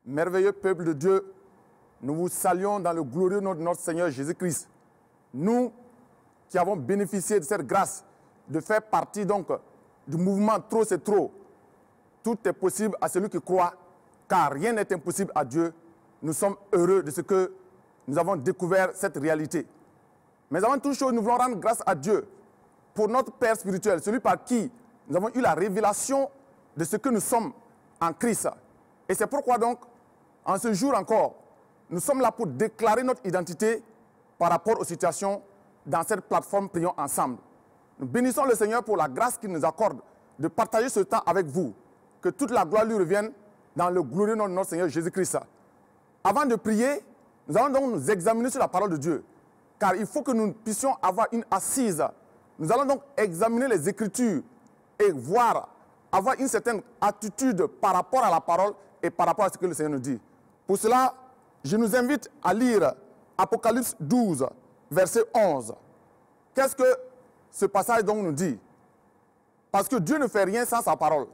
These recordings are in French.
Merveilleux peuple de Dieu, nous vous saluons dans le glorieux nom de notre Seigneur Jésus-Christ. Nous qui avons bénéficié de cette grâce de faire partie donc du mouvement Trop c'est trop. Tout est possible à celui qui croit, car rien n'est impossible à Dieu. Nous sommes heureux de ce que nous avons découvert cette réalité. Mais avant toute chose, nous voulons rendre grâce à Dieu pour notre Père spirituel, celui par qui nous avons eu la révélation de ce que nous sommes en Christ. Et c'est pourquoi donc, en ce jour encore, nous sommes là pour déclarer notre identité par rapport aux situations dans cette plateforme Prions ensemble. Nous bénissons le Seigneur pour la grâce qu'il nous accorde de partager ce temps avec vous. Que toute la gloire lui revienne dans le glorieux nom de notre Seigneur Jésus-Christ. Avant de prier, nous allons donc nous examiner sur la parole de Dieu. Car il faut que nous puissions avoir une assise. Nous allons donc examiner les Écritures et voir, avoir une certaine attitude par rapport à la parole et par rapport à ce que le Seigneur nous dit. Pour cela, je nous invite à lire Apocalypse 12, verset 11. Qu'est-ce que ce passage donc nous dit? Parce que Dieu ne fait rien sans sa parole.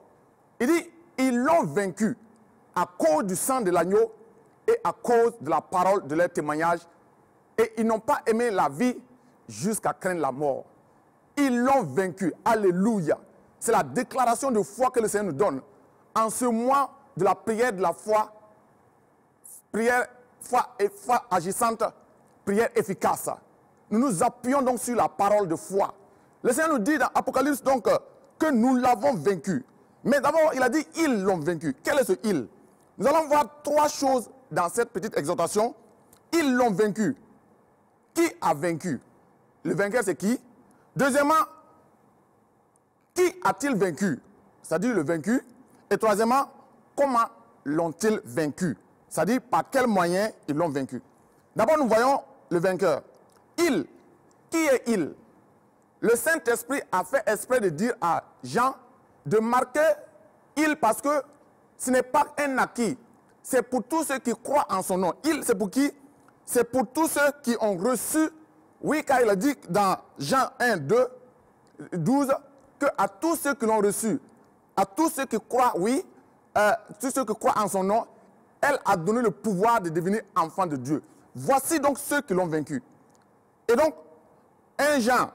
Il dit, ils l'ont vaincu à cause du sang de l'agneau et à cause de la parole de leur témoignage. Et ils n'ont pas aimé la vie jusqu'à craindre la mort. Ils l'ont vaincu. Alléluia. C'est la déclaration de foi que le Seigneur nous donne. En ce mois de la prière de la foi, prière foi agissante, prière efficace. Nous nous appuyons donc sur la parole de foi. Le Seigneur nous dit dans Apocalypse donc que nous l'avons vaincu. Mais d'abord, il a dit ils l'ont vaincu. Quel est ce ils? Nous allons voir trois choses dans cette petite exhortation. Ils l'ont vaincu. Qui a vaincu? Le vainqueur, c'est qui? Deuxièmement, qui a-t-il vaincu? C'est-à-dire le vaincu. Et troisièmement, comment l'ont-ils vaincu? C'est-à-dire par quels moyens ils l'ont vaincu. D'abord, nous voyons le vainqueur. Il. Qui est il? Le Saint-Esprit a fait exprès de dire à Jean de marquer il parce que ce n'est pas un acquis. C'est pour tous ceux qui croient en son nom. Il, c'est pour qui? C'est pour tous ceux qui ont reçu, oui, car il a dit dans Jean 1, 2, 12, que à tous ceux qui l'ont reçu, à tous ceux qui croient, oui, tous ceux qui croient en son nom, elle a donné le pouvoir de devenir enfant de Dieu. Voici donc ceux qui l'ont vaincu. Et donc, 1 Jean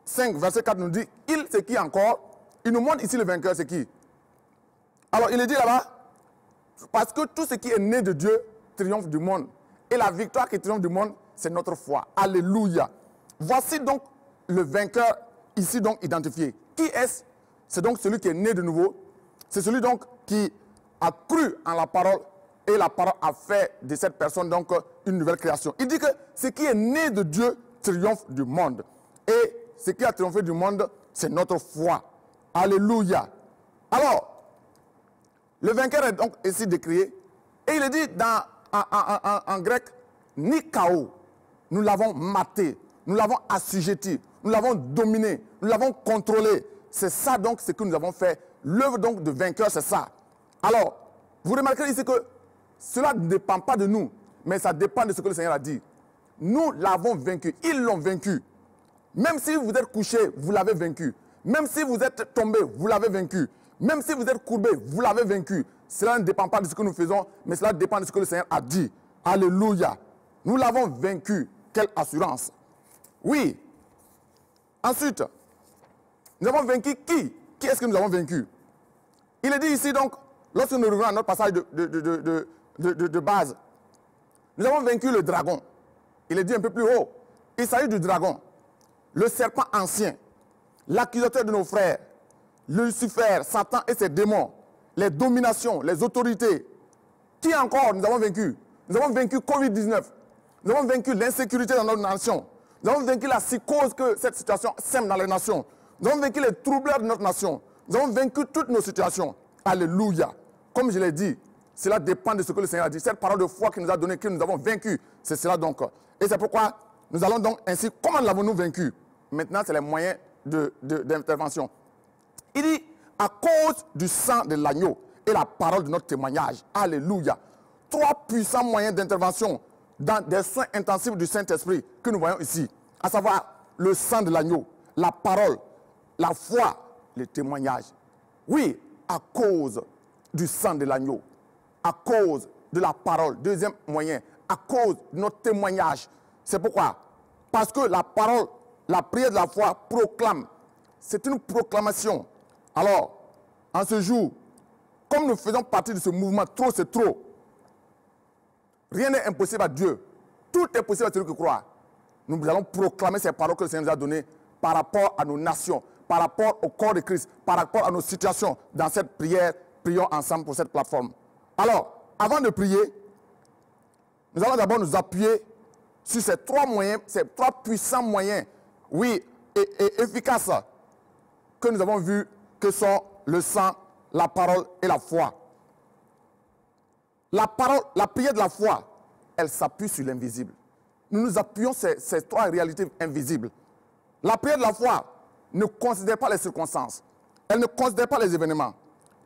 5, verset 4 nous dit, il, c'est qui encore? Il nous montre ici le vainqueur, c'est qui? Alors, il est dit là-bas, parce que tout ce qui est né de Dieu triomphe du monde. Et la victoire qui triomphe du monde, c'est notre foi. Alléluia. Voici donc le vainqueur ici donc identifié. Qui est-ce? C'est donc celui qui est né de nouveau. C'est celui donc qui a cru en la parole et la parole a fait de cette personne donc une nouvelle création. Il dit que ce qui est né de Dieu triomphe du monde. Et ce qui a triomphé du monde, c'est notre foi. Alléluia. Alors, le vainqueur est donc ici décrié. Et il est dit en grec, Nikao. Nous l'avons maté, nous l'avons assujetti, nous l'avons dominé, nous l'avons contrôlé. C'est ça donc ce que nous avons fait. L'œuvre donc de vainqueur, c'est ça. Alors, vous remarquerez ici que cela ne dépend pas de nous, mais ça dépend de ce que le Seigneur a dit. Nous l'avons vaincu, ils l'ont vaincu. Même si vous êtes couché, vous l'avez vaincu. Même si vous êtes tombé, vous l'avez vaincu. Même si vous êtes courbé, vous l'avez vaincu. Cela ne dépend pas de ce que nous faisons, mais cela dépend de ce que le Seigneur a dit. Alléluia. Nous l'avons vaincu. Quelle assurance. Oui. Ensuite, nous avons vaincu qui? Qui est-ce que nous avons vaincu? Il est dit ici donc, lorsque nous revenons à notre passage de base, nous avons vaincu le dragon. Il est dit un peu plus haut. Il s'agit du dragon. Le serpent ancien, l'accusateur de nos frères, Lucifer, Satan et ses démons, les dominations, les autorités. Qui encore nous avons vaincu? Nous avons vaincu Covid-19. Nous avons vaincu l'insécurité dans notre nation. Nous avons vaincu la psychose que cette situation sème dans les nations. Nous avons vaincu les troubleurs de notre nation. Nous avons vaincu toutes nos situations. Alléluia. Comme je l'ai dit, cela dépend de ce que le Seigneur a dit. Cette parole de foi qu'il nous a donnée, que nous avons vaincu, c'est cela donc. Et c'est pourquoi nous allons donc ainsi, comment l'avons-nous vaincu? Maintenant, c'est les moyens d'intervention. Il dit, à cause du sang de l'agneau et la parole de notre témoignage. Alléluia. Trois puissants moyens d'intervention dans des soins intensifs du Saint-Esprit que nous voyons ici. À savoir, le sang de l'agneau, la parole, la foi, le témoignage. Oui, à cause du sang de l'agneau, à cause de la parole. Deuxième moyen, à cause de notre témoignage. C'est pourquoi? Parce que la parole, la prière de la foi proclame. C'est une proclamation. Alors, en ce jour, comme nous faisons partie de ce mouvement, trop c'est trop, rien n'est impossible à Dieu. Tout est possible à celui qui croit. Nous allons proclamer ces paroles que le Seigneur nous a données par rapport à nos nations, par rapport au corps de Christ, par rapport à nos situations dans cette prière. Prions ensemble pour cette plateforme. Alors, avant de prier, nous allons d'abord nous appuyer sur ces trois moyens, ces trois puissants moyens, oui, et efficaces, que nous avons vus, que sont le sang, la parole et la foi. La parole, la prière de la foi, elle s'appuie sur l'invisible. Nous nous appuyons sur ces trois réalités invisibles. La prière de la foi ne considère pas les circonstances. Elle ne considère pas les événements.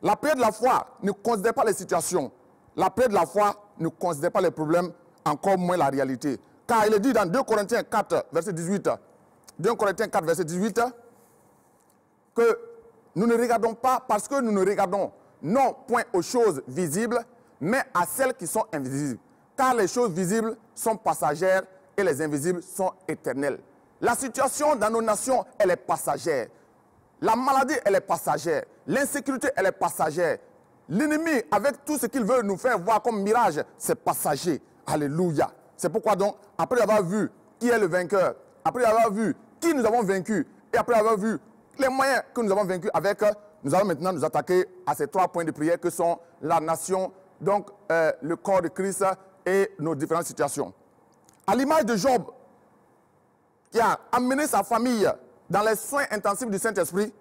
La prière de la foi ne considère pas les situations. La prière de la foi ne considère pas les problèmes, encore moins la réalité. Car il est dit dans 2 Corinthiens 4, verset 18, 2 Corinthiens 4, verset 18, que nous ne regardons pas, parce que nous ne regardons non point aux choses visibles, mais à celles qui sont invisibles. Car les choses visibles sont passagères et les invisibles sont éternelles. La situation dans nos nations, elle est passagère. La maladie, elle est passagère. L'insécurité, elle est passagère. L'ennemi, avec tout ce qu'il veut nous faire voir comme mirage, c'est passager. Alléluia. C'est pourquoi donc, après avoir vu qui est le vainqueur, après avoir vu qui nous avons vaincu, et après avoir vu les moyens que nous avons vaincus avec, nous allons maintenant nous attaquer à ces trois points de prière que sont la nation, donc le corps de Christ et nos différentes situations. À l'image de Job, qui a amené sa famille dans les soins intensifs du Saint-Esprit,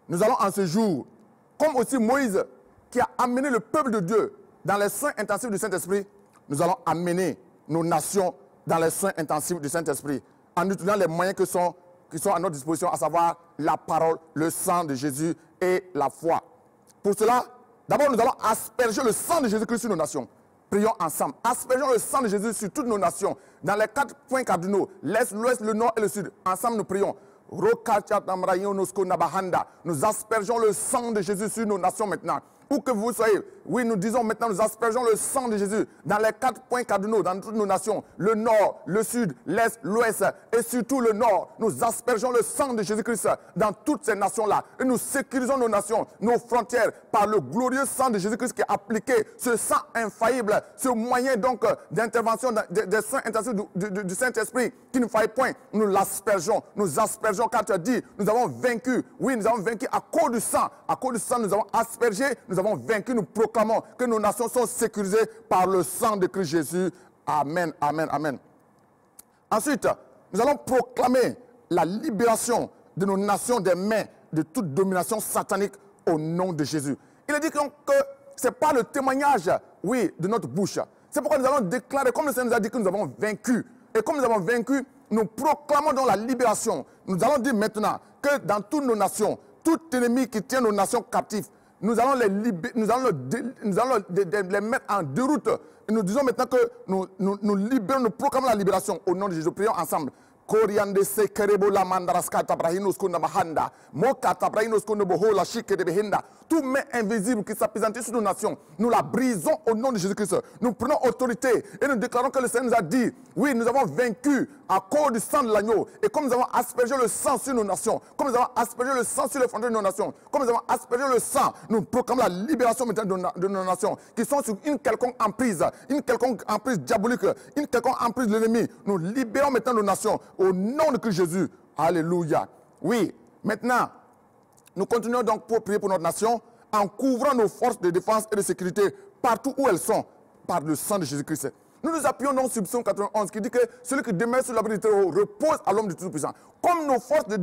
nous allons en ce jour, comme aussi Moïse, qui a amené le peuple de Dieu dans les soins intensifs du Saint-Esprit, nous allons amener nos nations dans les soins intensifs du Saint-Esprit, en utilisant les moyens qui sont à notre disposition, à savoir la parole, le sang de Jésus et la foi. Pour cela, d'abord nous allons asperger le sang de Jésus-Christ sur nos nations. Prions ensemble. Aspergeons le sang de Jésus sur toutes nos nations, dans les 4 points cardinaux, l'Est, l'Ouest, le Nord et le Sud. Ensemble, nous prions. Nous aspergeons le sang de Jésus sur nos nations maintenant. Où que vous soyez, oui, nous disons maintenant, nous aspergeons le sang de Jésus dans les 4 points cardinaux, dans toutes nos nations, le Nord, le Sud, l'Est, l'Ouest et surtout le Nord. Nous aspergeons le sang de Jésus-Christ dans toutes ces nations-là. Et nous sécurisons nos nations, nos frontières par le glorieux sang de Jésus-Christ qui est appliqué, ce sang infaillible, ce moyen donc d'intervention des soins intensifs du Saint-Esprit qui ne faille point. Nous l'aspergeons, nous aspergeons car tu as dit, nous avons vaincu. Oui, nous avons vaincu à cause du sang. À cause du sang, nous avons aspergé, nous avons vaincu, nous proclamons que nos nations sont sécurisées par le sang de Christ Jésus. Amen, amen, amen. Ensuite, nous allons proclamer la libération de nos nations des mains de toute domination satanique au nom de Jésus. Il est dit que ce n'est pas le témoignage, oui, de notre bouche. C'est pourquoi nous allons déclarer, comme le Seigneur nous a dit que nous avons vaincu. Et comme nous avons vaincu, nous proclamons donc la libération. Nous allons dire maintenant que dans toutes nos nations, tout ennemi qui tient nos nations captives, nous allons les libérer, nous allons les mettre en déroute. Et nous disons maintenant que nous libérons, nous proclamons la libération au nom de Jésus. Prions ensemble. Koriande sekerebo la mandaraskata brahinos kunda mahanda. Mokata brahinos kunda bohola shike de behinda. Tout main invisible qui s'appesantit sur nos nations, nous la brisons au nom de Jésus-Christ. Nous prenons autorité et nous déclarons que le Seigneur nous a dit, oui, nous avons vaincu à cause du sang de l'agneau. Et comme nous avons aspergé le sang sur nos nations, comme nous avons aspergé le sang sur les frontières de nos nations, comme nous avons aspergé le sang, nous proclamons la libération maintenant de nos nations qui sont sur une quelconque emprise diabolique, une quelconque emprise de l'ennemi. Nous libérons maintenant nos nations au nom de Christ Jésus. Alléluia. Oui, maintenant, nous continuons donc pour prier pour notre nation en couvrant nos forces de défense et de sécurité partout où elles sont par le sang de Jésus-Christ. Nous nous appuyons donc sur Psaume 91 qui dit que celui qui demeure sur l'abri du Très-Haut repose à l'homme du Tout-Puissant. Comme nos forces de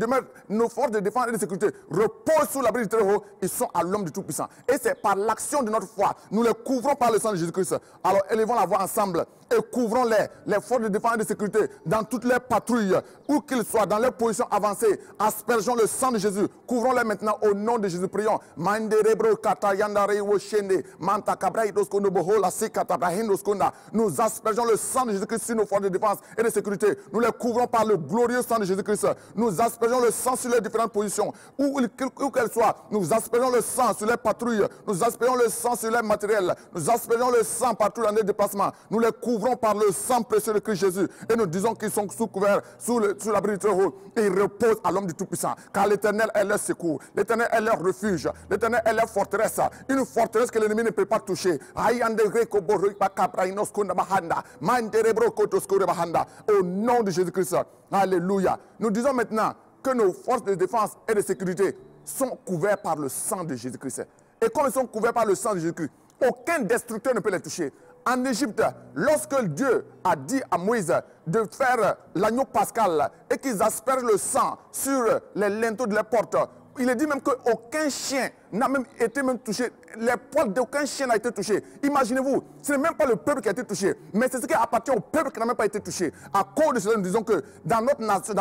défense et de sécurité reposent sous l'abri du Très-Haut, ils sont à l'homme du Tout-Puissant. Et c'est par l'action de notre foi. Nous les couvrons par le sang de Jésus-Christ. Alors élevons la voix ensemble et couvrons-les, les forces de défense et de sécurité, dans toutes les patrouilles, où qu'ils soient, dans les positions avancées. Aspergeons le sang de Jésus. Couvrons-les maintenant au nom de Jésus. Prions. Nous aspergeons le sang de Jésus-Christ sur nos forces de défense et de sécurité. Nous les couvrons par le glorieux sang de Jésus-Christ. Jésus-Christ. Nous aspergeons le sang sur les différentes positions. Où qu'elles soient, nous aspergeons le sang sur les patrouilles. Nous aspergeons le sang sur les matériels. Nous aspergeons le sang partout dans les déplacements. Nous les couvrons par le sang précieux de Christ Jésus. Et nous disons qu'ils sont sous couvert, sous l'abri du Très-Haut. Et ils reposent à l'homme du Tout-Puissant. Car l'Éternel est leur secours. L'Éternel est leur refuge. L'Éternel est leur forteresse. Une forteresse que l'ennemi ne peut pas toucher. Au nom de Jésus-Christ. Alléluia. Nous disons maintenant que nos forces de défense et de sécurité sont couvertes par le sang de Jésus-Christ. Et comme ils sont couverts par le sang de Jésus-Christ, aucun destructeur ne peut les toucher. En Égypte, lorsque Dieu a dit à Moïse de faire l'agneau pascal et qu'ils aspergent le sang sur les linteaux de la porte, il est dit même qu'aucun chien n'a même été touché. Les poils d'aucun chien n'a été touché. Imaginez-vous, ce n'est même pas le peuple qui a été touché, mais c'est ce qui appartient au peuple qui n'a même pas été touché. À cause de cela, nous disons que dans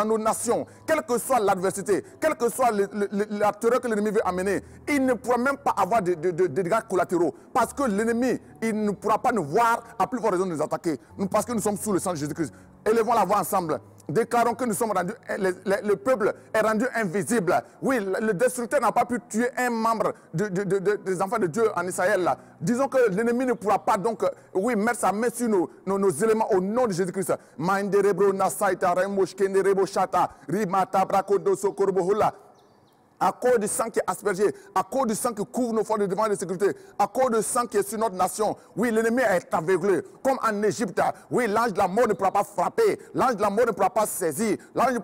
nos nations, quelle que soit l'adversité, quelle que soit la terreur que l'ennemi veut amener, il ne pourra même pas avoir de dégâts collatéraux. Parce que l'ennemi, il ne pourra pas nous voir, à plus forte raison de nous attaquer. Parce que nous sommes sous le sang de Jésus-Christ. Élevons la voix ensemble. Déclarons que nous sommes rendus, le peuple est rendu invisible. Oui, le destructeur n'a pas pu tuer un membre des enfants de Dieu en Israël. Disons que l'ennemi ne pourra pas donc, oui, mettre sa main sur nos éléments au nom de Jésus-Christ. À cause du sang qui est aspergé, à cause du sang qui couvre nos forces de défense et de sécurité, à cause du sang qui est sur notre nation, oui, l'ennemi est aveuglé. Comme en Égypte, oui, l'ange de la mort ne pourra pas frapper, l'ange de la mort ne pourra pas saisir, l'ange de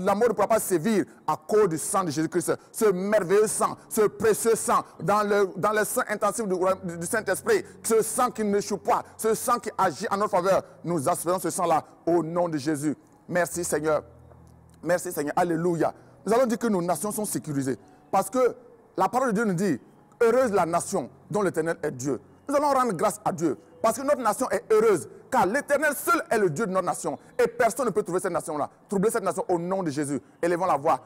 la mort ne pourra pas sévir à cause du sang de Jésus-Christ. Ce merveilleux sang, ce précieux sang, dans le sang intensif du Saint-Esprit, ce sang qui ne choue pas, ce sang qui agit en notre faveur, nous aspergeons ce sang-là au nom de Jésus. Merci Seigneur. Merci Seigneur. Alléluia. Nous allons dire que nos nations sont sécurisées. Parce que la parole de Dieu nous dit, heureuse la nation dont l'Éternel est Dieu. Nous allons rendre grâce à Dieu. Parce que notre nation est heureuse. Car l'Éternel seul est le Dieu de notre nation. Et personne ne peut trouver cette nation-là. Troubler cette nation au nom de Jésus. Élevons la voix.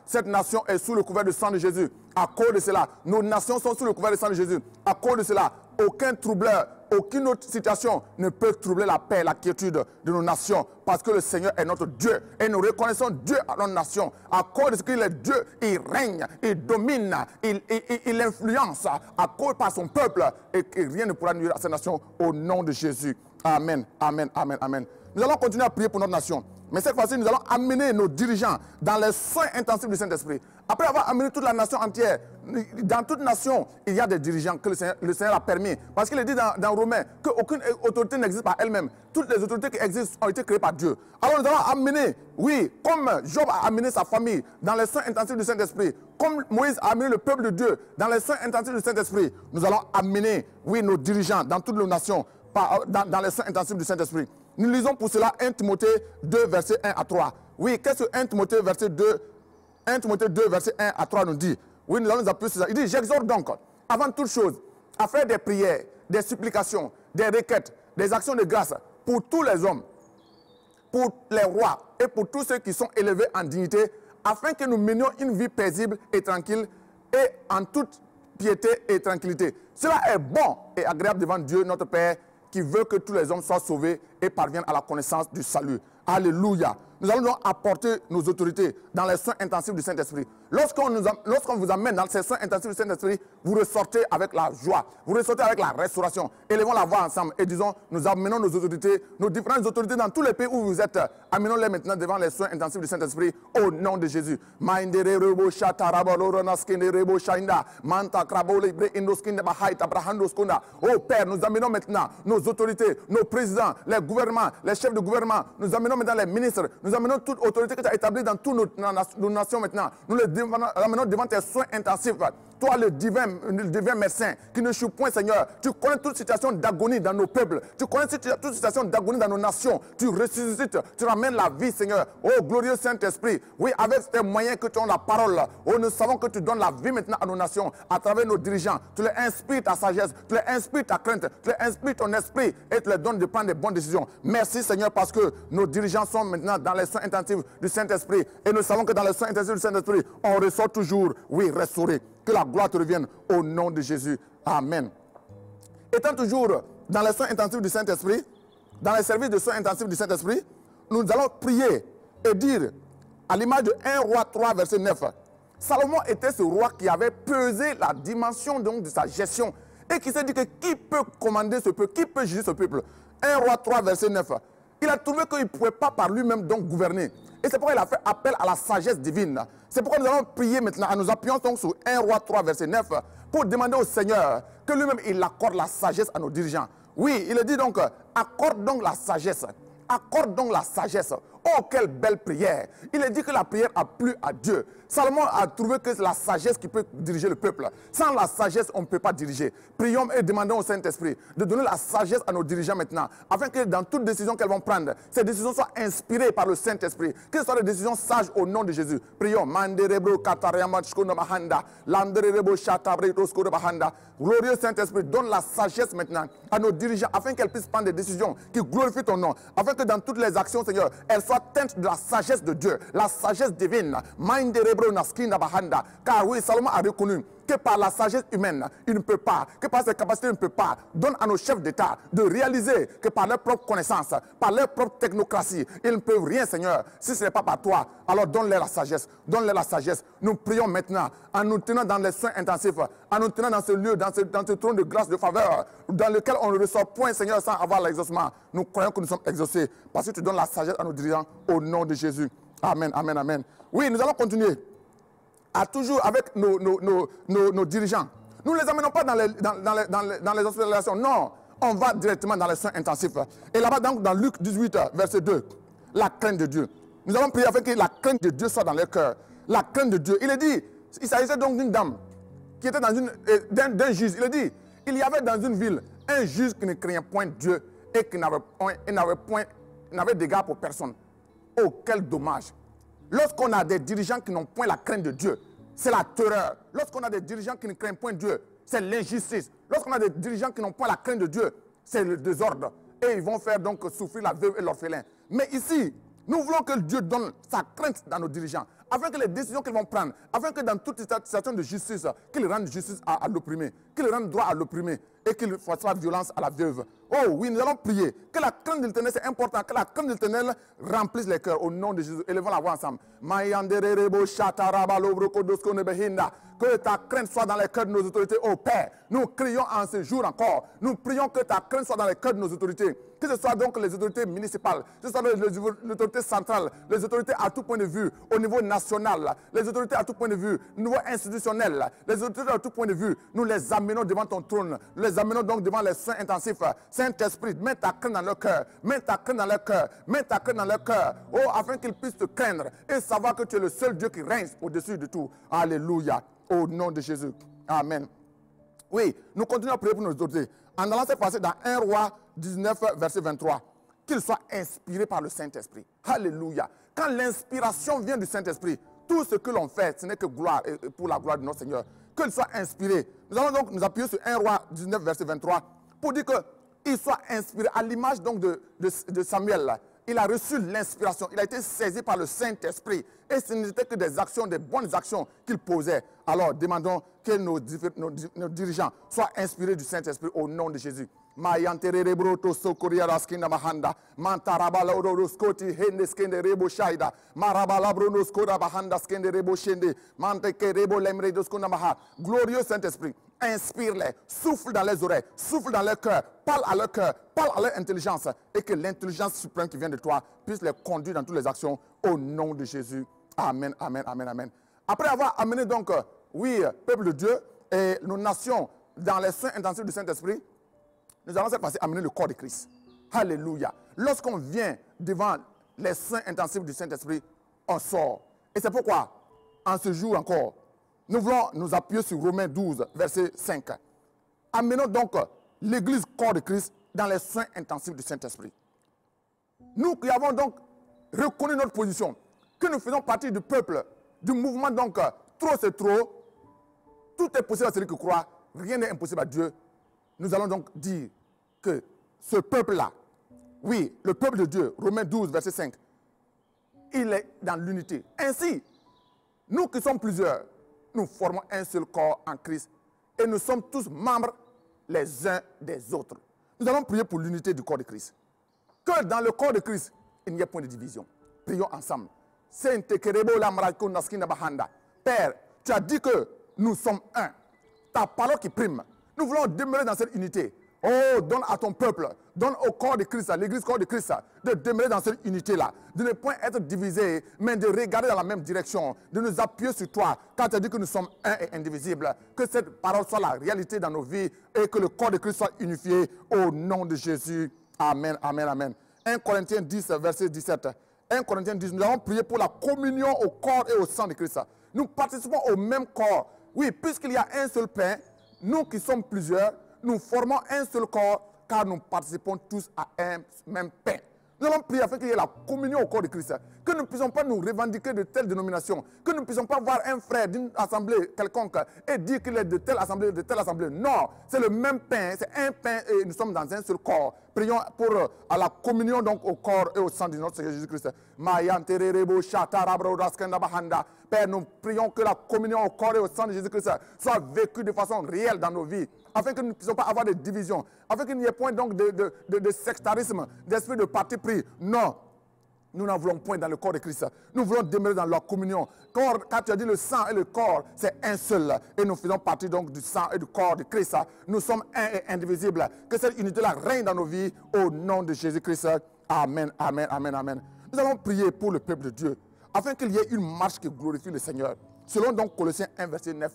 Cette nation est sous le couvert du sang de Jésus. À cause de cela, nos nations sont sous le couvert du sang de Jésus. À cause de cela, aucun troubleur, aucune autre situation ne peut troubler la paix, la quiétude de nos nations. Parce que le Seigneur est notre Dieu. Et nous reconnaissons Dieu à notre nation. À cause de ce qu'il est Dieu, il règne, il domine, il influence à cause par son peuple. Et que rien ne pourra nuire à cette nation au nom de Jésus. Amen, amen, amen, amen. Nous allons continuer à prier pour notre nation. Mais cette fois-ci, nous allons amener nos dirigeants dans les soins intensifs du Saint-Esprit. Après avoir amené toute la nation entière, dans toute nation, il y a des dirigeants que le Seigneur a permis. Parce qu'il est dit dans Romains qu'aucune autorité n'existe par elle-même. Toutes les autorités qui existent ont été créées par Dieu. Alors nous allons amener, oui, comme Job a amené sa famille dans les soins intensifs du Saint-Esprit, comme Moïse a amené le peuple de Dieu dans les soins intensifs du Saint-Esprit, nous allons amener, oui, nos dirigeants dans toutes les nations, dans les soins intensifs du Saint-Esprit. Nous lisons pour cela 1 Timothée 2, verset 1 à 3. Oui, qu'est-ce que 1 Timothée, verset 2, 1 Timothée 2, verset 1 à 3 nous dit? Oui, nous allons nous appuyer sur ça. Il dit, j'exhorte donc, avant toute chose, à faire des prières, des supplications, des requêtes, des actions de grâce pour tous les hommes, pour les rois et pour tous ceux qui sont élevés en dignité, afin que nous menions une vie paisible et tranquille et en toute piété et tranquillité. Cela est bon et agréable devant Dieu, notre Père, qui veut que tous les hommes soient sauvés et parviennent à la connaissance du salut. Alléluia. Nous allons donc apporter nos autorités dans les soins intensifs du Saint-Esprit. Lorsqu'on vous amène dans ces soins intensifs du Saint-Esprit, vous ressortez avec la joie, vous ressortez avec la restauration. Élevons la voix ensemble et disons, nous amenons nos autorités, nos différentes autorités dans tous les pays où vous êtes. Amenons-les maintenant devant les soins intensifs du Saint-Esprit au nom de Jésus. Oh Père, nous amenons maintenant nos autorités, nos présidents, les gouvernements, les chefs de gouvernement, nous amenons maintenant les ministres, nous amenons toute autorité que tu as établie dans toutes nos nations maintenant. Nous les amenons devant tes soins intensifs. Toi, le divin médecin, qui ne choue point, Seigneur. Tu connais toute situation d'agonie dans nos peuples. Tu connais toute situation d'agonie dans nos nations. Tu ressuscites, tu ramènes la vie, Seigneur. Oh, glorieux Saint-Esprit. Oui, avec tes moyens que tu as la parole. Oh, nous savons que tu donnes la vie maintenant à nos nations, à travers nos dirigeants. Tu leur inspires ta sagesse, tu leur inspires ta crainte, tu leur inspires ton esprit et tu leur donnes de prendre des bonnes décisions. Merci, Seigneur, parce que nos dirigeants sont maintenant dans les soins intensifs du Saint-Esprit. Et nous savons que dans les soins intensifs du Saint-Esprit, on ressort toujours, oui, restauré. Que la gloire te revienne au nom de Jésus. Amen. Étant toujours dans les soins intensifs du Saint-Esprit, dans les services de soins intensifs du Saint-Esprit, nous allons prier et dire, à l'image de 1 roi 3, verset 9, Salomon était ce roi qui avait pesé la dimension donc, de sa gestion et qui s'est dit que qui peut commander ce peuple, qui peut juger ce peuple. 1 roi 3, verset 9. Il a trouvé qu'il ne pouvait pas par lui-même donc gouverner. Et c'est pourquoi il a fait appel à la sagesse divine. C'est pourquoi nous allons prier maintenant, nous appuyons donc sur 1 roi 3, verset 9, pour demander au Seigneur que lui-même il accorde la sagesse à nos dirigeants. Oui, il dit donc, accorde donc la sagesse. Accorde donc la sagesse. Oh, quelle belle prière. Il a dit que la prière a plu à Dieu. Salomon a trouvé que c'est la sagesse qui peut diriger le peuple. Sans la sagesse, on ne peut pas diriger. Prions et demandons au Saint-Esprit de donner la sagesse à nos dirigeants maintenant, afin que dans toute décision qu'elles vont prendre, ces décisions soient inspirées par le Saint-Esprit. Que ce soit des décisions sages au nom de Jésus. Prions. Glorieux Saint-Esprit, donne la sagesse maintenant à nos dirigeants, afin qu'elles puissent prendre des décisions qui glorifient ton nom. Afin que dans toutes les actions, Seigneur, elles soient teintes de la sagesse de Dieu, la sagesse divine. Car oui, Salomon a reconnu que par la sagesse humaine, il ne peut pas, que par ses capacités, il ne peut pas. Donne à nos chefs d'État de réaliser que par leur propre connaissance, par leur propre technocratie, ils ne peuvent rien, Seigneur, si ce n'est pas par toi. Alors donne-leur la sagesse, donne-leur la sagesse. Nous prions maintenant, en nous tenant dans les soins intensifs, en nous tenant dans ce lieu, dans ce trône de grâce, de faveur, dans lequel on ne reçoit point, Seigneur, sans avoir l'exaucement. Nous croyons que nous sommes exaucés, parce que tu donnes la sagesse à nos dirigeants, au nom de Jésus. Amen, amen, amen. Oui, nous allons continuer. Toujours avec nos dirigeants. Nous ne les amenons pas dans les hospitalisations. Non, on va directement dans les soins intensifs. Et là-bas, dans Luc 18, verset 2, la crainte de Dieu. Nous allons prier afin que la crainte de Dieu soit dans leur cœur. La crainte de Dieu. Il est dit, il s'agissait donc d'une dame qui était d'un juge. Il est dit, il y avait dans une ville un juge qui ne craignait point Dieu et qui n'avait d'égard pour personne. Oh, quel dommage. Lorsqu'on a des dirigeants qui n'ont point la crainte de Dieu, c'est la terreur. Lorsqu'on a des dirigeants qui ne craignent point Dieu, c'est l'injustice. Lorsqu'on a des dirigeants qui n'ont point la crainte de Dieu, c'est le désordre. Et ils vont faire donc souffrir la veuve et l'orphelin. Mais ici, nous voulons que Dieu donne sa crainte dans nos dirigeants, afin que les décisions qu'ils vont prendre, afin que dans toute situation de justice, qu'ils rendent justice à l'opprimé, qu'ils rendent droit à l'opprimé, et qu'ils fassent la violence à la veuve. Oh oui, nous allons prier. Que la crainte de l'Éternel, c'est important, que la crainte de l'Éternel remplisse les cœurs au nom de Jésus. Élevons la voix ensemble. Que ta crainte soit dans les cœurs de nos autorités, oh Père. Nous crions en ce jour encore. Nous prions que ta crainte soit dans les cœurs de nos autorités. Que ce soit donc les autorités municipales, que ce soit les autorités centrales, les autorités à tout point de vue, au niveau national, les autorités à tout point de vue, au niveau institutionnel, les autorités à tout point de vue, nous les amenons devant ton trône, nous les amenons donc devant les soins intensifs. Saint-Esprit, mets ta crainte dans leur cœur, mets ta crainte dans leur cœur, mets ta crainte dans leur cœur, oh, afin qu'ils puissent te craindre et savoir que tu es le seul Dieu qui règne au-dessus de tout. Alléluia. Au nom de Jésus. Amen. Oui, nous continuons à prier pour nos autorités. En allant se passer dans 1 roi 19, verset 23. Qu'ils soient inspirés par le Saint-Esprit. Alléluia. Quand l'inspiration vient du Saint-Esprit, tout ce que l'on fait, ce n'est que gloire pour la gloire de notre Seigneur. Qu'ils soient inspirés. Nous allons donc nous appuyer sur 1 roi 19, verset 23, pour dire qu'ils soient inspirés à l'image donc de Samuel. Il a reçu l'inspiration, il a été saisi par le Saint-Esprit. Et ce n'était que des actions, des bonnes actions qu'il posait. Alors demandons que nos dirigeants soient inspirés du Saint-Esprit au nom de Jésus. Mayantere broto sokoria raskinda mahanda mantarabala oroskoti hende skende rebo shaida marabala brono skora bahanda skende rebo shende manteke rebo lemre doskona maha. Glorieux Saint-Esprit, inspire-les, souffle dans les oreilles, souffle dans leur cœur, parle à leur cœur, parle à leur intelligence et que l'intelligence suprême qui vient de toi puisse les conduire dans toutes les actions au nom de Jésus. Amen, amen, amen, amen. Après avoir amené donc, oui, peuple de Dieu et nos nations dans les soins intensifs du Saint-Esprit, nous allons cette fois-ci amener le corps de Christ. Alléluia. Lorsqu'on vient devant les soins intensifs du Saint-Esprit, on sort. Et c'est pourquoi, en ce jour encore, nous voulons nous appuyer sur Romains 12, verset 5. Amenons donc l'église corps de Christ dans les soins intensifs du Saint-Esprit. Nous qui avons donc reconnu notre position, que nous faisons partie du peuple, du mouvement donc, trop c'est trop, tout est possible à celui qui croit, rien n'est impossible à Dieu. Nous allons donc dire que ce peuple-là, oui, le peuple de Dieu, Romains 12, verset 5, il est dans l'unité. Ainsi, nous qui sommes plusieurs, nous formons un seul corps en Christ et nous sommes tous membres les uns des autres. Nous allons prier pour l'unité du corps de Christ. Que dans le corps de Christ, il n'y ait point de division. Prions ensemble. Père, tu as dit que nous sommes un. Ta parole qui prime. Nous voulons demeurer dans cette unité. Oh, donne à ton peuple, donne au corps de Christ, à l'église corps de Christ, de demeurer dans cette unité-là, de ne point être divisé, mais de regarder dans la même direction, de nous appuyer sur toi, quand tu as dit que nous sommes un et indivisibles, que cette parole soit la réalité dans nos vies et que le corps de Christ soit unifié au nom de Jésus. Amen, amen, amen. 1 Corinthiens 10, verset 17. 1 Corinthiens 10, nous avons prié pour la communion au corps et au sang de Christ. Nous participons au même corps. Oui, puisqu'il y a un seul pain, nous qui sommes plusieurs, nous formons un seul corps car nous participons tous à un même pain. Nous allons prier afin qu'il y ait la communion au corps de Christ. Que nous ne puissions pas nous revendiquer de telle dénomination. Que nous ne puissions pas voir un frère d'une assemblée quelconque et dire qu'il est de telle assemblée, de telle assemblée. Non, c'est le même pain, c'est un pain et nous sommes dans un seul corps. Prions pour à la communion donc au corps et au sang de notre Seigneur Jésus-Christ. Père, nous prions que la communion au corps et au sang de Jésus-Christ soit vécue de façon réelle dans nos vies, afin que nous ne puissions pas avoir de divisions, afin qu'il n'y ait point donc de sectarisme, d'esprit de parti pris. Non, nous n'en voulons point dans le corps de Christ. Nous voulons demeurer dans la communion. Quand tu as dit le sang et le corps, c'est un seul. Et nous faisons partie donc du sang et du corps de Christ. Nous sommes un et indivisibles. Que cette unité-là règne dans nos vies au nom de Jésus-Christ. Amen, amen, amen, amen. Nous allons prier pour le peuple de Dieu, afin qu'il y ait une marche qui glorifie le Seigneur. Selon donc Colossiens 1, verset 9.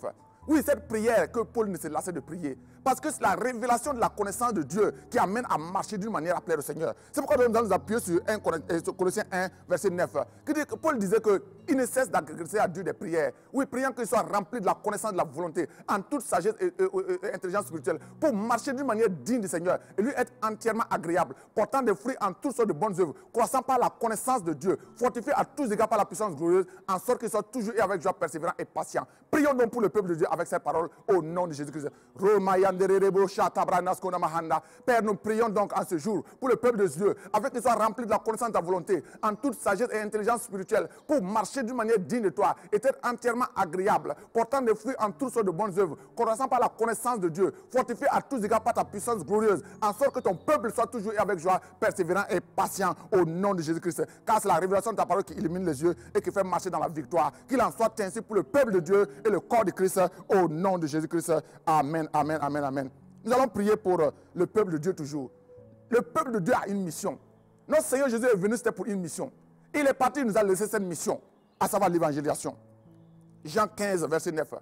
Oui, cette prière que Paul ne s'est lassé de prier. Parce que c'est la révélation de la connaissance de Dieu qui amène à marcher d'une manière à plaire au Seigneur. C'est pourquoi nous allons nous appuyer sur Colossiens 1, verset 9. Paul disait qu'il ne cesse d'agresser à Dieu des prières. Oui, priant qu'il soit rempli de la connaissance de la volonté, en toute sagesse et intelligence spirituelle, pour marcher d'une manière digne du Seigneur et lui être entièrement agréable, portant des fruits en toutes sortes de bonnes œuvres, croissant par la connaissance de Dieu, fortifié à tous égards par la puissance glorieuse, en sorte qu'il soit toujours et avec joie persévérant et patient. Prions donc pour le peuple de Dieu avec ces paroles au nom de Jésus-Christ. Père, nous prions donc en ce jour pour le peuple de Dieu, afin qu'il soit rempli de la connaissance de ta volonté, en toute sagesse et intelligence spirituelle, pour marcher d'une manière digne de toi, et être entièrement agréable, portant des fruits en toutes sortes de bonnes œuvres, croissant par la connaissance de Dieu, fortifié à tous égards par ta puissance glorieuse, en sorte que ton peuple soit toujours et avec joie, persévérant et patient au nom de Jésus-Christ. Car c'est la révélation de ta parole qui illumine les yeux et qui fait marcher dans la victoire. Qu'il en soit ainsi pour le peuple de Dieu et le corps de Christ au nom de Jésus-Christ. Amen, amen, amen, amen. Nous allons prier pour le peuple de Dieu toujours. Le peuple de Dieu a une mission. Notre Seigneur Jésus est venu, c'était pour une mission. Il est parti, il nous a laissé cette mission, à savoir l'évangélisation. Jean 15, verset 9.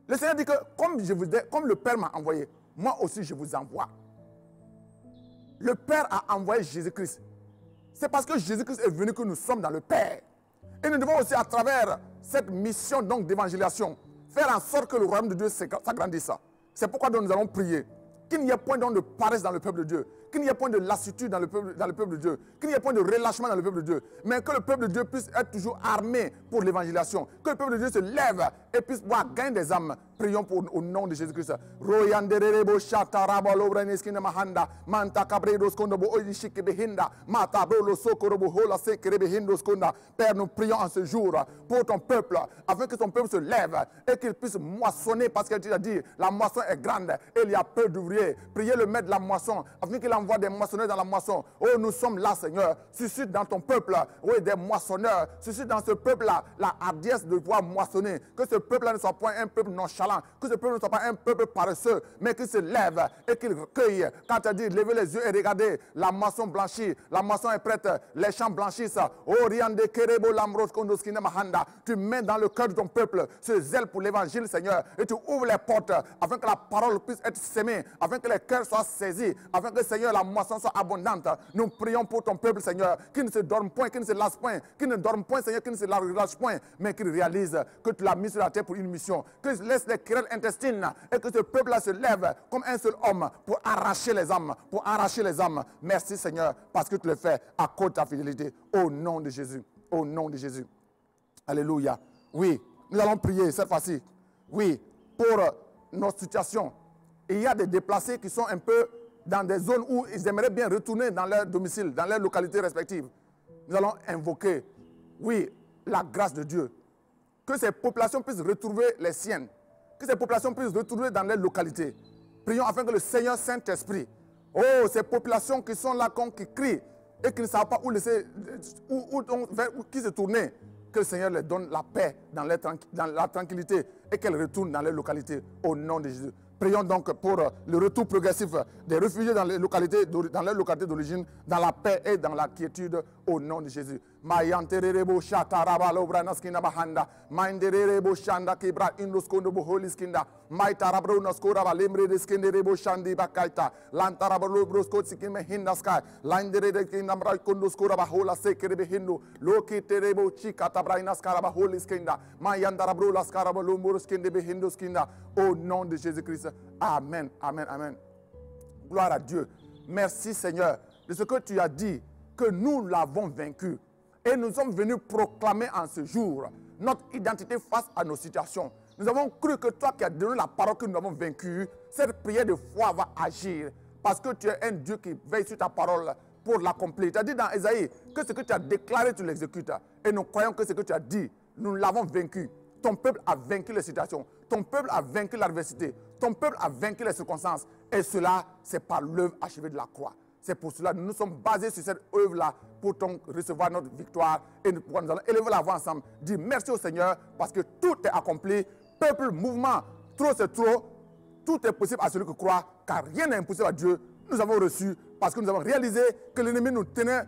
Le Seigneur dit que comme le Père m'a envoyé, moi aussi je vous envoie. Le Père a envoyé Jésus-Christ. C'est parce que Jésus-Christ est venu que nous sommes dans le Père. Et nous devons aussi, à travers cette mission donc d'évangélisation, faire en sorte que le royaume de Dieu s'agrandisse. C'est pourquoi nous allons prier. Qu'il n'y ait point donc de paresse dans le peuple de Dieu. Qu'il n'y ait point de lassitude dans le peuple de Dieu. Qu'il n'y ait point de relâchement dans le peuple de Dieu. Mais que le peuple de Dieu puisse être toujours armé pour l'évangélisation. Que le peuple de Dieu se lève et puisse pouvoir gagner des âmes. Prions au nom de Jésus-Christ. Père, nous prions en ce jour pour ton peuple, afin que ton peuple se lève et qu'il puisse moissonner, parce que tu as dit, la moisson est grande et il y a peu d'ouvriers. Priez le maître de la moisson, afin qu'il envoie des moissonneurs dans la moisson. Oh, nous sommes là, Seigneur. Suscite dans ton peuple, oui, des moissonneurs. Suscite dans ce peuple-là la hardiesse de pouvoir moissonner. Que ce peuple-là ne soit pas un peuple nonchalant. Que ce peuple ne soit pas un peuple paresseux, mais qu'il se lève et qu'il recueille. Quand tu as dit, levez les yeux et regardez, la moisson blanchit, la moisson est prête, les champs blanchissent. Oh, tu mets dans le cœur de ton peuple ce zèle pour l'évangile, Seigneur, et tu ouvres les portes afin que la parole puisse être sémée, afin que les cœurs soient saisis, afin que, Seigneur, la moisson soit abondante. Nous prions pour ton peuple, Seigneur, qui ne se dorme point, qui ne se lasse point, qui ne dorme point, Seigneur, qui ne se relâche point, mais qui réalise que tu l'as mis sur la terre pour une mission, que laisse les querelles intestines et que ce peuple-là se lève comme un seul homme pour arracher les âmes, pour arracher les âmes. Merci, Seigneur, parce que tu le fais à cause de ta fidélité. Au nom de Jésus, au nom de Jésus. Alléluia. Oui, nous allons prier cette fois-ci. Oui, pour notre situation. Il y a des déplacés qui sont un peu dans des zones où ils aimeraient bien retourner dans leur domicile, dans leurs localités respectives. Nous allons invoquer, oui, la grâce de Dieu. Que ces populations puissent retrouver les siennes. Que ces populations puissent retourner dans leurs localités. Prions afin que le Seigneur Saint-Esprit, oh, ces populations qui sont là, qui crient, et qui ne savent pas où laisser, qui se tourner, que le Seigneur leur donne la paix dans la tranquillité et qu'elles retournent dans leur localité au nom de Jésus. Prions donc pour le retour progressif des réfugiés dans leur localité d'origine, dans la paix et dans la quiétude au nom de Jésus. Mayanterebo shataraba lobranaskina bahanda, mainderebo shanda kibra indoskondo boholiskinda, maitarabro naskora balemre deskenderebo shandi bakaita, lantarabro broskot sikime hindaska, landere kinamra kondoskora bahola sekerebe hindo, lokiterebo chikata brainaskara baholiskinda, mayandarabro laskara balomborskinde behindoskinda, au nom de Jésus-Christ. Amen, amen, amen. Gloire à Dieu. Merci Seigneur de ce que tu as dit, que nous l'avons vaincu. Et nous sommes venus proclamer en ce jour notre identité face à nos situations. Nous avons cru que toi qui as donné la parole que nous avons vaincue, cette prière de foi va agir. Parce que tu es un Dieu qui veille sur ta parole pour l'accomplir. Tu as dit dans Ésaïe que ce que tu as déclaré, tu l'exécutes. Et nous croyons que ce que tu as dit, nous l'avons vaincu. Ton peuple a vaincu les situations. Ton peuple a vaincu l'adversité. Ton peuple a vaincu les circonstances. Et cela, c'est par l'œuvre achevée de la croix. C'est pour cela que nous sommes basés sur cette œuvre-là pour recevoir notre victoire. Et nous allons élever la voix ensemble. Dire merci au Seigneur parce que tout est accompli. Peuple, mouvement, trop c'est trop. Tout est possible à celui qui croit, car rien n'est impossible à Dieu. Nous avons reçu parce que nous avons réalisé que l'ennemi nous tenait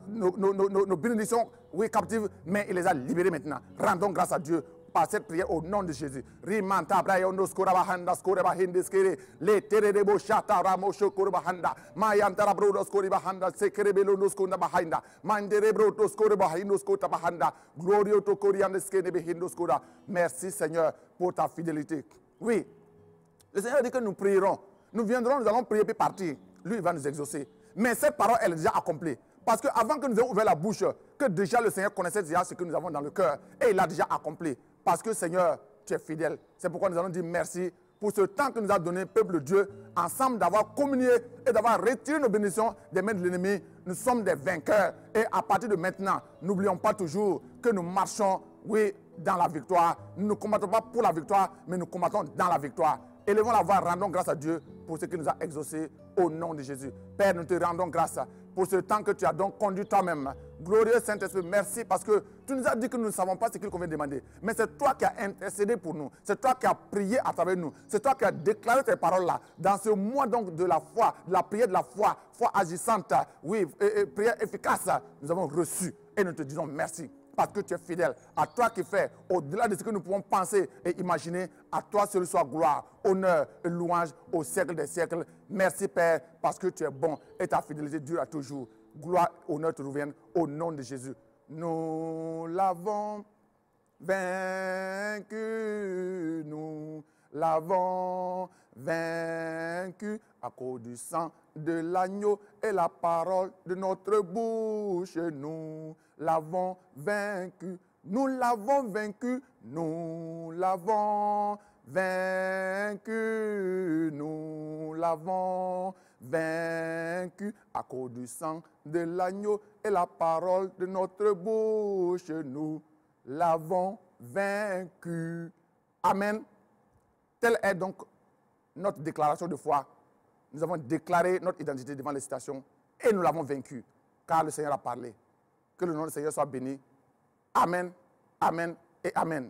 nos bénédictions, oui, captives, mais il les a libérées maintenant. Rendons grâce à Dieu par cette prière au nom de Jésus. Rimanta brayondo skoraba handa skoraba hindeskere le terebo shata ramosho koraba handa mayantara brodo skoriba handa sekerebelo noskonda bahanda manderebro to skoraba hindoskota bahanda glorio to koriandeskene behindoskora. Merci Seigneur pour ta fidélité. Oui, le Seigneur dit que nous prierons. Nous viendrons, nous allons prier puis partir. Lui, il va nous exaucer. Mais cette parole, elle est déjà accomplie. Parce qu'avant que nous ayons ouvert la bouche, que déjà le Seigneur connaissait déjà ce que nous avons dans le cœur. Et il l'a déjà accompli. Parce que Seigneur, tu es fidèle. C'est pourquoi nous allons dire merci pour ce temps que nous a donné, peuple de Dieu, ensemble d'avoir communié et d'avoir retiré nos bénédictions des mains de l'ennemi. Nous sommes des vainqueurs. Et à partir de maintenant, n'oublions pas toujours que nous marchons, oui, dans la victoire. Nous ne combattons pas pour la victoire, mais nous combattons dans la victoire. Élevons la voix, rendons grâce à Dieu pour ce qu'il nous a exaucé au nom de Jésus. Père, nous te rendons grâce pour ce temps que tu as donc conduit toi-même. Glorieux Saint-Esprit, merci parce que tu nous as dit que nous ne savons pas ce qu'il convient de demander. Mais c'est toi qui as intercédé pour nous. C'est toi qui as prié à travers nous. C'est toi qui as déclaré ces paroles-là. Dans ce mois donc de la foi, de la prière de la foi, foi agissante, oui, et prière efficace, nous avons reçu et nous te disons merci. Parce que tu es fidèle, à toi qui fais au-delà de ce que nous pouvons penser et imaginer, à toi seul soit gloire, honneur et louange au siècle des siècles. Merci Père, parce que tu es bon et ta fidélité dure à toujours. Gloire, honneur te reviennent au nom de Jésus. Nous l'avons vaincu, nous l'avons vaincu à cause du sang de l'agneau et la parole de notre bouche. Nous l'avons vaincu, nous l'avons vaincu, nous l'avons vaincu, nous l'avons vaincu à cause du sang de l'agneau et la parole de notre bouche. Nous l'avons vaincu. Amen. Telle est donc notre déclaration de foi. Nous avons déclaré notre identité devant les situations et nous l'avons vaincu, car le Seigneur a parlé. Que le nom du Seigneur soit béni. Amen, amen et amen.